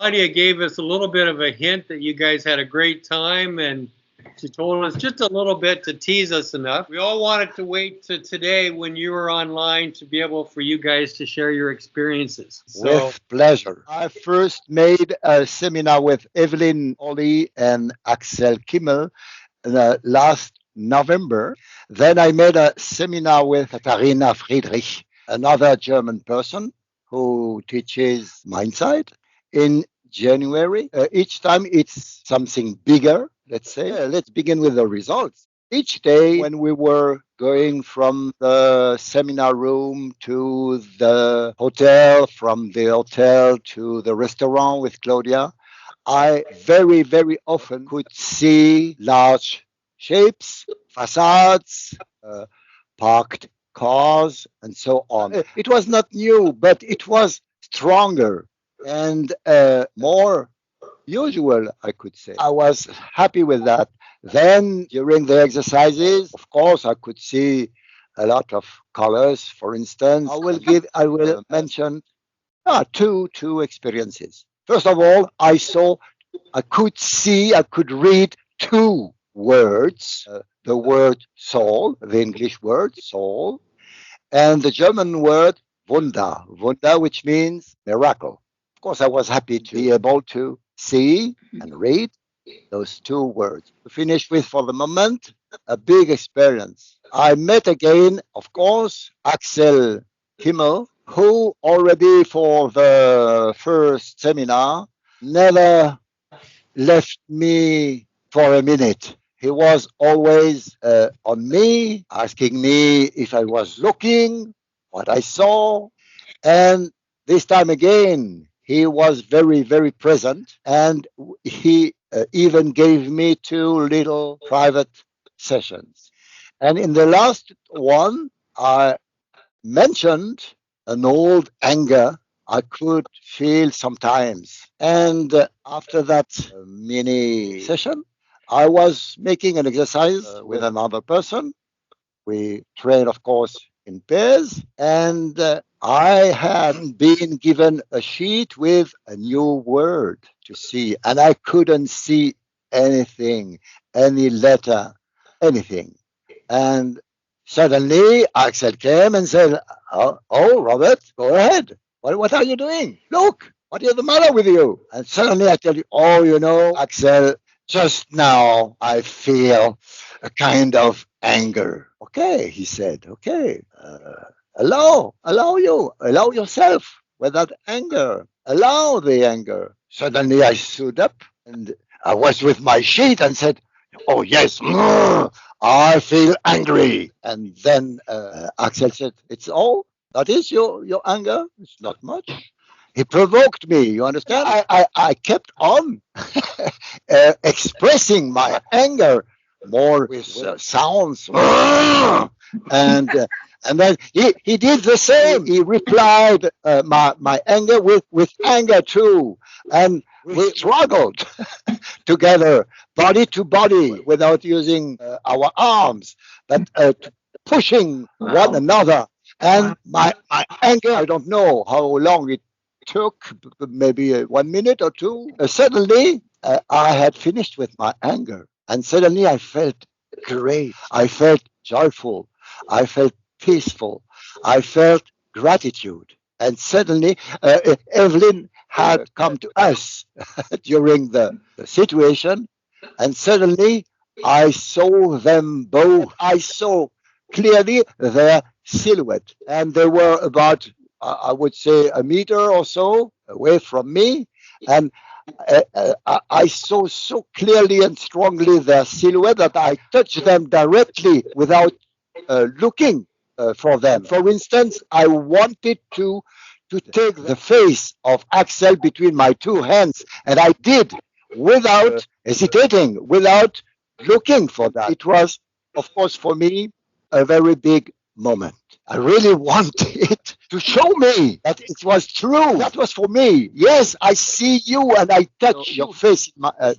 Claudia gave us a little bit of a hint that you guys had a great time, and she told us just a little bit to tease us enough. We all wanted to wait to today when you were online to be able for you guys to share your experiences. With pleasure. I first made a seminar with Evelyn Oli and Axel Kimmel last November. Then I made a seminar with Katharina Friedrich, another German person who teaches Mindsight in January. Each time it's something bigger, let's say. Let's begin with the results. Each day when we were going from the seminar room to the hotel, from the hotel to the restaurant with Claudia, I very, very often could see large shapes, facades, parked cars, and so on. It was not new, but it was stronger and more usual, I could say. I was happy with that. Then during the exercises, of course, I could see a lot of colors. For instance, I will mention two experiences. First of all, I could read two words, the word soul, the English word soul, and the German word Wunder, which means miracle. Of course, I was happy to be able to see and read those two words. To finish with, for the moment, a big experience. I met again, of course, Axel Kimmel, who already for the first seminar never left me for a minute. He was always on me, asking me if I was looking, what I saw. And this time again, he was very, very present. And he even gave me two little private sessions. And in the last one, I mentioned an old anger I could feel sometimes. And after that mini session, I was making an exercise with another person. We train, of course, in pairs. And I had been given a sheet with a new word to see, and I couldn't see anything, any letter, anything. And suddenly Axel came and said, oh, Robert, go ahead. What are you doing? Look, what is the matter with you? And suddenly I tell you, oh, Axel, just now I feel a kind of anger. Okay, he said, okay, allow yourself with that anger. Allow the anger. Suddenly I stood up and I was with my sheet and said, oh, yes, I feel angry. And then Axel said, it's all? That is your anger? It's not much. He provoked me, you understand? I kept on expressing my anger more with sounds. and and then he did the same. He replied my anger with anger too. And we struggled together, body to body, without using our arms, but pushing one another. And my anger, I don't know how long it took, maybe 1 minute or two. Suddenly, I had finished with my anger. And suddenly I felt great. I felt joyful. I felt peaceful. I felt gratitude. And suddenly, Evelyn had come to us during the situation. And suddenly, I saw them both. I saw clearly their silhouette. And they were about, I would say, a meter or so away from me. And I saw so clearly and strongly their silhouette that I touched them directly without looking for them. For instance, I wanted to take the face of Axel between my two hands, and I did without hesitating, without looking for that. It was, of course, for me, a very big moment. I really wanted to show me that it was true. That was for me. Yes, I see you and I touch your face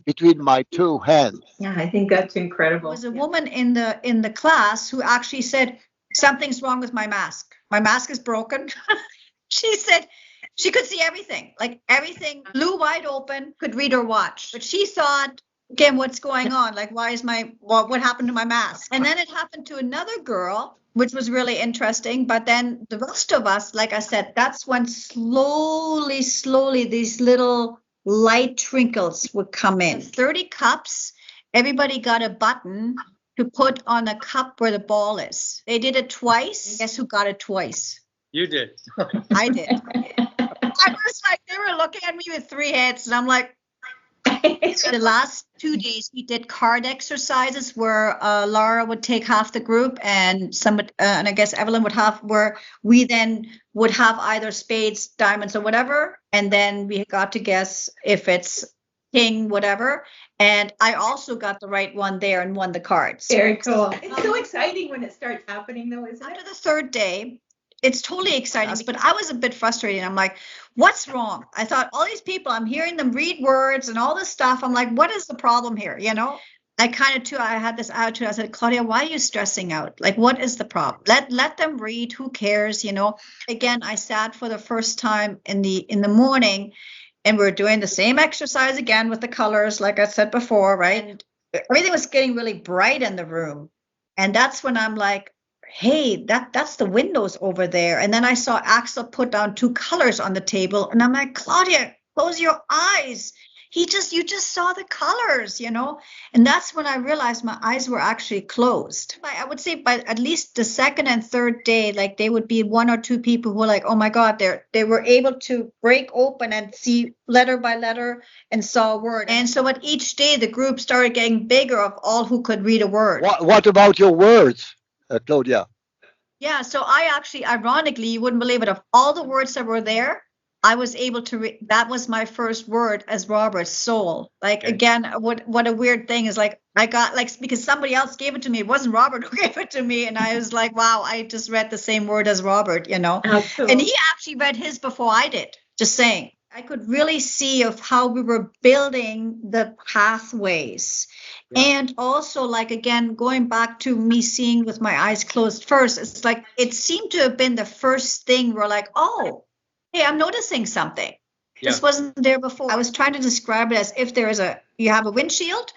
between my two hands. Yeah, I think that's incredible. There was a woman in the class who actually said, something's wrong with my mask. My mask is broken. She said, She could see everything, like everything blew wide open, could read or watch. But she thought, again, what's going on? Like, why is what happened to my mask? And then it happened to another girl, which was really interesting. But then the rest of us, like I said, that's when slowly, these little light twinkles would come in. 30 cups, everybody got a button to put on a cup where the ball is. They did it twice. Guess who got it twice? You did. I did. I was like, they were looking at me with 3 heads, and I'm like, the last 2 days we did card exercises where Laura would take half the group and and I guess Evelyn would have, where we then would have either spades, diamonds, or whatever, and then we got to guess if it's king, whatever. And I also got the right one there and won the cards. Very cool. It's so exciting when it starts happening, though, isn't it? After the 3rd day, it's totally exciting, but I was a bit frustrated. I'm like, what's wrong? I thought, all these people, I'm hearing them read words and all this stuff. I'm like, what is the problem here? You know, I kind of, too, I had this attitude. I said, Claudia, why are you stressing out? Like, what is the problem? Let them read. Who cares? You know, again, I sat for the first time in the morning, and we're doing the same exercise again with the colors, like I said before, right? And everything was getting really bright in the room. And that's when I'm like, hey, that's the windows over there. And then I saw Axel put down 2 colors on the table. And I'm like, Claudia, close your eyes. You just saw the colors, you know? And that's when I realized my eyes were actually closed. I would say by at least the 2nd and 3rd day, like there would be 1 or 2 people who were like, oh my God, they were able to break open and see letter by letter and saw a word. And so at each day, the group started getting bigger of all who could read a word. What about your words, Claudia? Yeah, so I actually, ironically, you wouldn't believe it, of all the words that were there, I was able to read. That was my first word as Robert, soul. Like, okay. Again, what a weird thing is, like, I got, like, because somebody else gave it to me. It wasn't Robert who gave it to me. And I was like, wow, I just read the same word as Robert, you know. Oh, cool. And he actually read his before I did, just saying. I could really see of how we were building the pathways. Yeah. And also, like, again, going back to me seeing with my eyes closed first, it's like, it seemed to have been the first thing where, like, oh, hey, I'm noticing something. Yeah. This wasn't there before. I was trying to describe it as if you have a windshield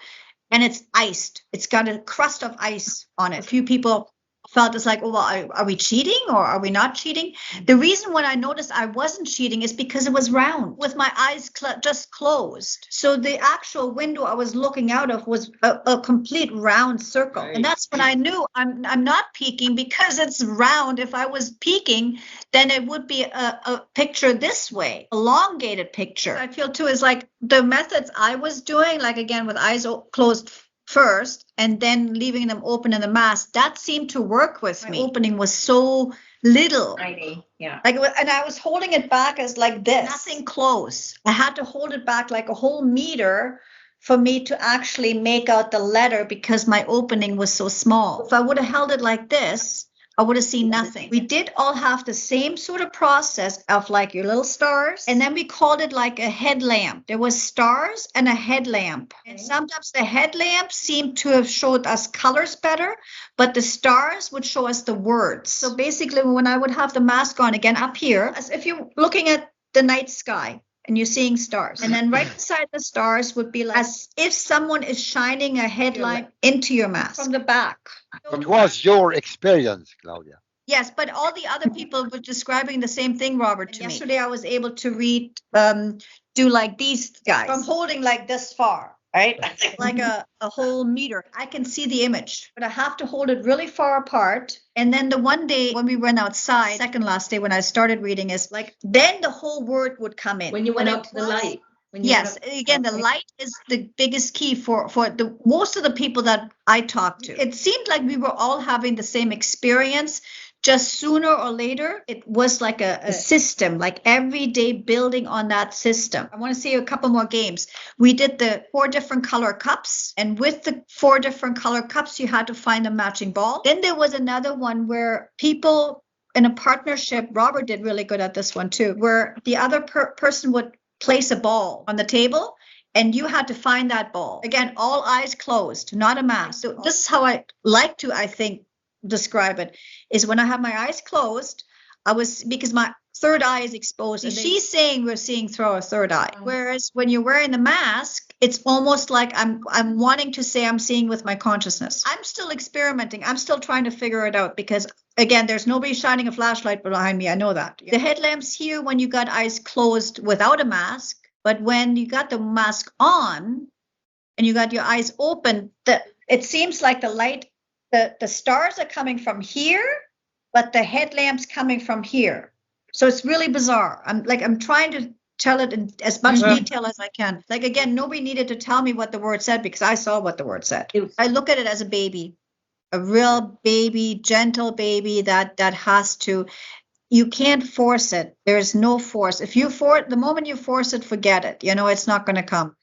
and it's iced. It's got a crust of ice on it. A few people felt it's like, oh, well, are we cheating or are we not cheating? The reason when I noticed I wasn't cheating is because it was round with my eyes just closed. So the actual window I was looking out of was a complete round circle. Right. And that's when I knew I'm not peeking because it's round. If I was peeking, then it would be a picture this way, elongated picture. I feel too is like the methods I was doing, like again with eyes closed first and then leaving them open in the mask, that seemed to work with me. Opening was so little. Tiny, yeah. Like, and I was holding it back as like this. Nothing close. I had to hold it back like a whole meter for me to actually make out the letter because my opening was so small. If I would have held it like this, I would have seen nothing. We did all have the same sort of process of like your little stars. And then we called it like a headlamp. There was stars and a headlamp. Okay. And sometimes the headlamp seemed to have showed us colors better, but the stars would show us the words. So basically when I would have the mask on again up here, as if you're looking at the night sky and you're seeing stars. And then right beside the stars would be like as if someone is shining a headlight into your mask from the back. It was your experience, Claudia. Yes, but all the other people were describing the same thing, Robert, to me. Yesterday I was able to read, do like these guys. From holding like this far, right? Like a whole meter. I can see the image, but I have to hold it really far apart. And then the one day when we went outside, second last day when I started reading is like, then the whole word would come in. When you went out to the light. Yes, again, the light is the biggest key for the most of the people that I talked to. It seemed like we were all having the same experience, just sooner or later, it was like a system, like every day building on that system. I want to see a couple more games. We did the 4 different color cups, and with the 4 different color cups, you had to find a matching ball. Then there was another one where people in a partnership, Robert did really good at this one too, where the other person would place a ball on the table and you had to find that ball. Again, all eyes closed, not a mask. So this is how I like to, I think, describe it, is when I have my eyes closed, because third eye is exposed. And she's saying we're seeing through our third eye. Whereas when you're wearing the mask, it's almost like I'm wanting to say I'm seeing with my consciousness. I'm still experimenting. I'm still trying to figure it out because, again, there's nobody shining a flashlight behind me. I know that. The headlamps here when you got eyes closed without a mask, but when you got the mask on and you got your eyes open, it seems like the light, the stars are coming from here, but the headlamps coming from here. So it's really bizarre. I'm trying to tell it in as much detail as I can. Like, again, nobody needed to tell me what the word said because I saw what the word said. I look at it as a baby, a real baby, gentle baby that has to, you can't force it. There's no force. The moment you force it, forget it. It's not going to come.